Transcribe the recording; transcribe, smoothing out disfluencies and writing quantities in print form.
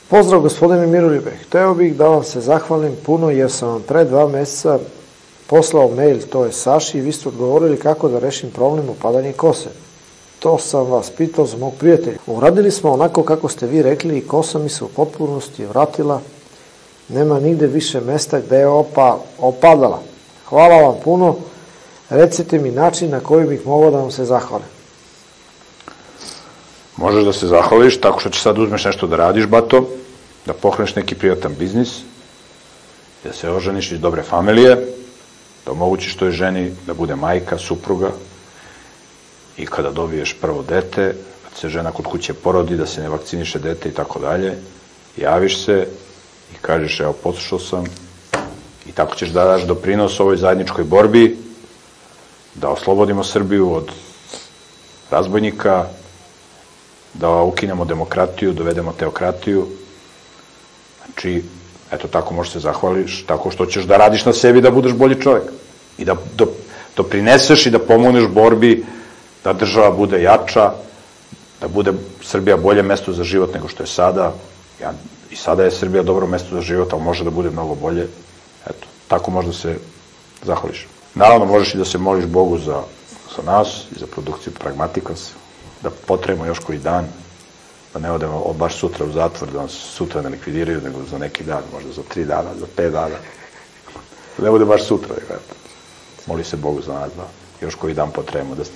Pozdrav gospodine Miroljube, hteo bih da vam se zahvalim puno jer sam vam pre 2 meseca poslao mail, to je Saši, i vi ste odgovorili kako da rešim problem upadanja kose. To sam vas pitao za mog prijatelja. Uradili smo onako kako ste vi rekli i kosa mi se u potpunosti vratila. Nema nigde više mesta gde je opadala. Hvala vam puno. Recite mi način na koji bih mogao da vam se zahvalim. Možeš da se zahvališ tako što će sad uzmeš nešto da radiš, bato, da pokreneš neki prijatan biznis, da se oženiš iz dobre familije, da omogućiš toj ženi da bude majka, supruga, i kada dobiješ prvo dete, kad se žena kod kuće porodi, da se ne vakciniše dete i tako dalje, javiš se i kažeš, evo, poslušao sam, i tako ćeš da daš doprinos ovoj zajedničkoj borbi, da oslobodimo Srbiju od razbojnika, da ukinemo demokratiju, dovedemo teokratiju. Znači, eto, tako možeš se zahvališ, tako što ćeš da radiš na sebi da budeš bolji čovjek i da doprineseš i da pomogneš borbi da država bude jača, da bude Srbija bolje mesto za život nego što je sada. I sada je Srbija dobro mesto za život, ali može da bude mnogo bolje. Eto, tako možda se zahvališ. Naravno, možeš i da se moliš Bogu za nas i za produkciju Pragmatikos, da potrajemo još koji dan, da ne odemo baš sutra u zatvor, da nas sutra ne likvidiraju, nego za neki dan, možda za 3 dana, za 5 dana. Da ne bude baš sutra, moli se Bogu za nas, da još koji dan potrajemo da snimamo.